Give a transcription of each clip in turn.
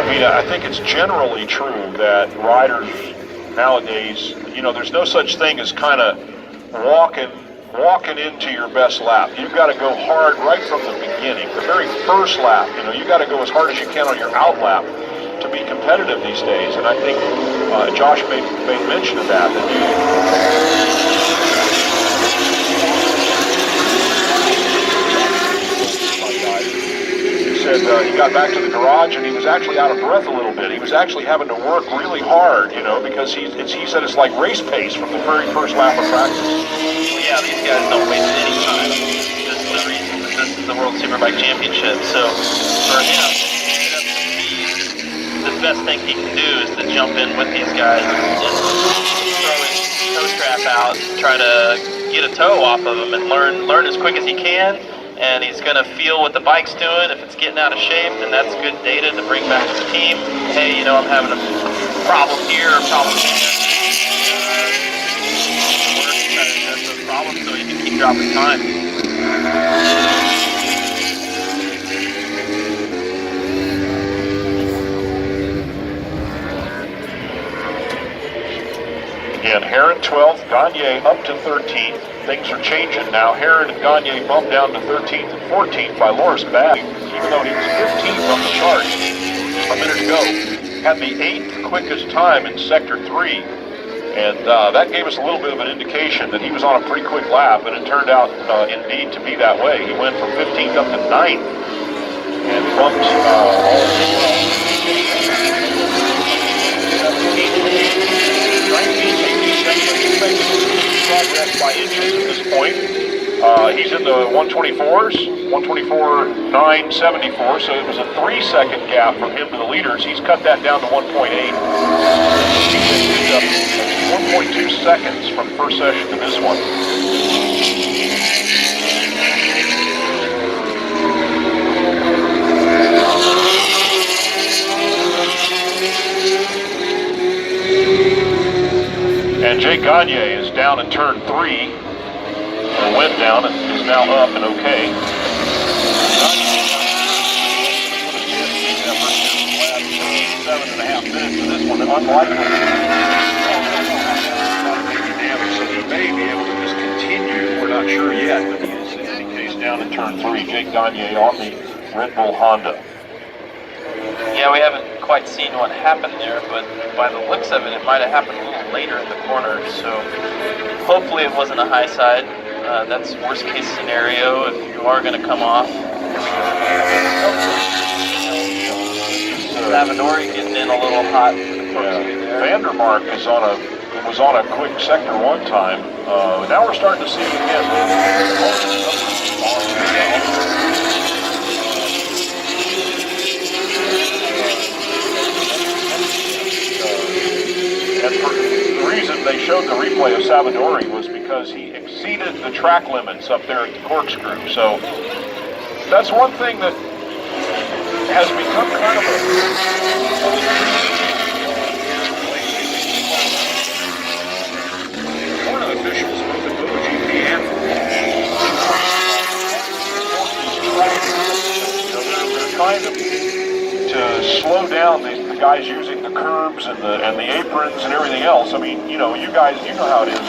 I mean, I think it's generally true that riders nowadays, you know, there's no such thing as kind of walking into your best lap. You've got to go hard right from the beginning. The very first lap, you know, you got to go as hard as you can on your out lap to be competitive these days. And I think Josh made mention of that. He said he got back to the garage and he was actually out of breath a little bit. He was actually having to work really hard, you know, because he said it's like race pace from the very first lap of practice. Well, yeah, these guys don't waste any time. This is the reason that this is the World Superbike Championship. So for him, the best thing he can do is to jump in with these guys and throw his toe strap out, try to get a toe off of them and learn as quick as he can. And he's going to feel what the bike's doing. If it's getting out of shape, then that's good data to bring back to the team. Hey, you know, I'm having a problem here, a problem there. Try to address those problems so he can keep dropping time. Again, Heron 12th, Gagne up to 13th. Things are changing now. Heron and Gagne bumped down to 13th and 14th by Loris Babb, even though he was 15th on the chart a minute ago. Had the 8th quickest time in Sector 3, and that gave us a little bit of an indication that he was on a pretty quick lap, and it turned out indeed to be that way. He went from 15th up to 9th and bumped all the way. 19 progress by inches at this point. He's in the 124s, 124.974, so it was a 3-second gap from him to the leaders. He's cut that down to 1.8. He's up 1.2 seconds from first session to this one. And Jake Gagne is down in turn 3, or went down and is now up and okay. 7.5 minutes of this one, unlikely. So he may be able to just continue. We're not sure yet, but he is in any case down in turn 3. Jake Gagne on the Red Bull Honda. Yeah, we haven't quite seen what happened there, but by the looks of it, it might have happened a little later in the corner, so hopefully it wasn't a high side. That's worst case scenario if you are going to come off. Savadori getting in a little hot. Yeah. Vandermark was on a quick sector 1 time. Now we're starting to see it again. And the reason they showed the replay of Savadori was because he exceeded the track limits up there at the corkscrew. So that's one thing that has become kind of one of the officials both at MotoGP and they're trying to slow down the guys using the curbs and the aprons and everything else. I mean, you know, you guys, you know how it is.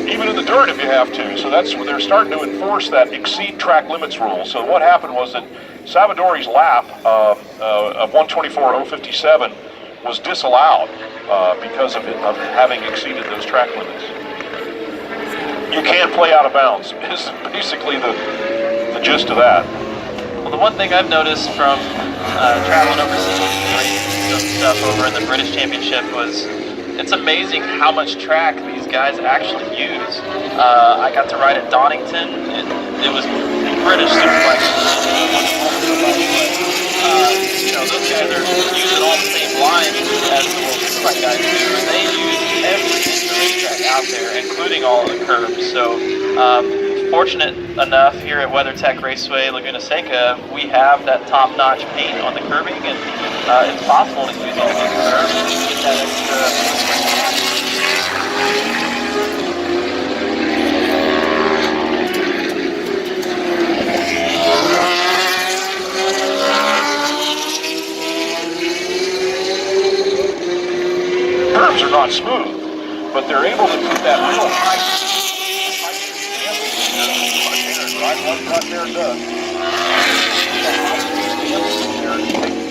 Even in the dirt if you have to. So that's where they're starting to enforce that exceed track limits rule. So what happened was that Savadori's lap of 124.057 was disallowed because of having exceeded those track limits. You can't play out of bounds, is basically the gist of that. Well, the one thing I've noticed from traveling overseas and some stuff over in the British Championship was it's amazing how much track these guys actually use. I got to ride at Donington. It was British Superbike. You know, those guys are using all the same lines as the World Superbike guys do. They use every inch of racetrack out there, including all of the curbs. So, fortunate enough here at WeatherTech Raceway Laguna Seca, we have that top-notch paint on the curbing, and it's possible to use all those curbs and get that extra. but they're able to put that real high right there does.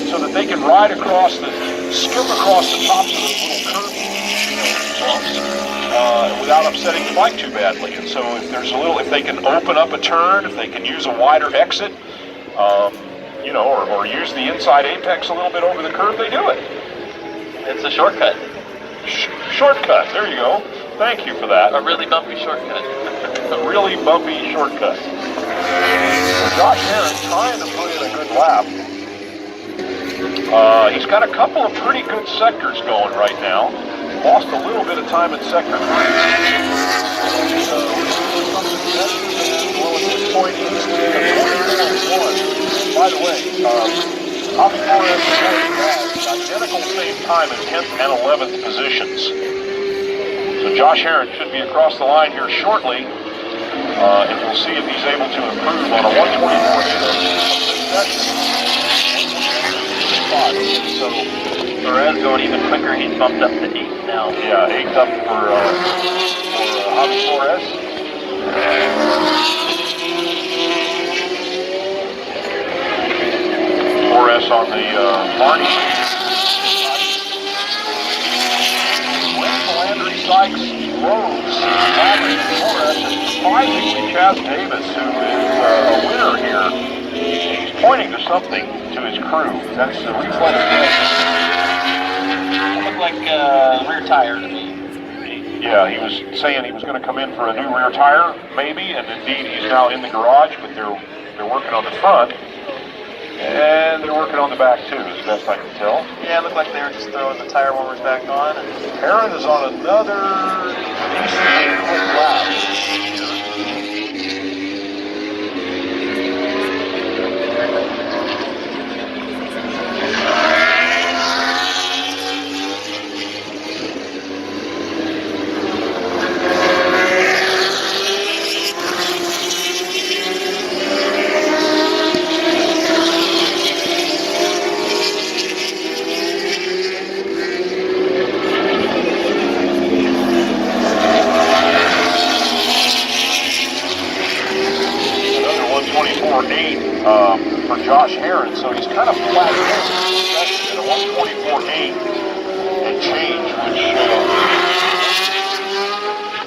So that they can ride across skip across the tops of those little curvy bumps without upsetting the bike too badly. And so if they can open up a turn, if they can use a wider exit, you know, or use the inside apex a little bit over the curve, they do it. It's a shortcut. Shortcut, there you go. Thank you for that. A really bumpy shortcut. A really bumpy shortcut. Josh Herron trying to put in a good lap. He's got a couple of pretty good sectors going right now. Lost a little bit of time in sector 3. Well, at this point, he's by the way, Javi Flores has identical same time in 10th and 11th positions. So Josh Herron should be across the line here shortly, and we'll see if he's able to improve on a 124 session. So Perez going even quicker. He's bumped up to 8th now. Yeah, 8th up for Javi Flores. Flores on the Barney. Landry Sykes, Rose, Flores, and surprisingly Chaz Davis, who is a winner here. He's pointing to something to his crew. That's the reflex. It looked like rear tire to me. Yeah, he was saying he was going to come in for a new rear tire, maybe, and indeed he's now in the garage, but they're working on the front. And they're working on the back too, as best I can tell. Yeah, it looked like they were just throwing the tire warmers back on. And Herron is on another decent lap. For Josh Herron, so he's kind of flat at a 124.8 and change, which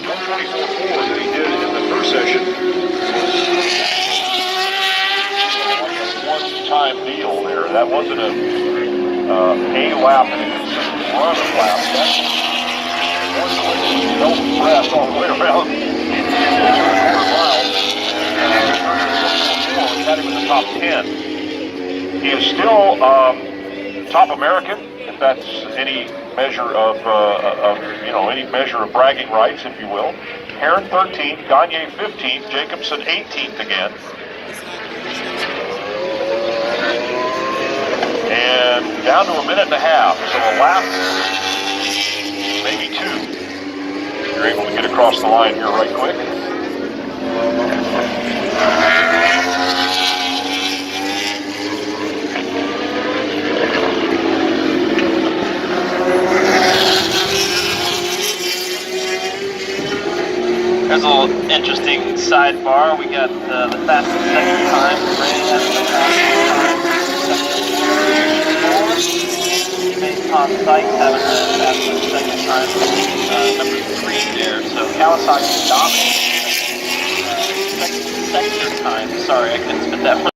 124.4 that he did in the first session was a one-time deal there. That wasn't a lap and a run of laps. That's one breath all the way around. Had him in the top 10. He is still top American, if that's any measure of any measure of bragging rights, if you will. Herron 13th, Gagne 15th, Jacobson 18th again. And down to a minute and a half, so a lap, maybe 2. You're able to get across the line here right quick. There's a little interesting sidebar. We got the fastest second time. Ray has the fastest second. Tom Sykes having the fastest second time. Number 3 there. So Kawasaki dominating second time. Sorry, I couldn't spit that one.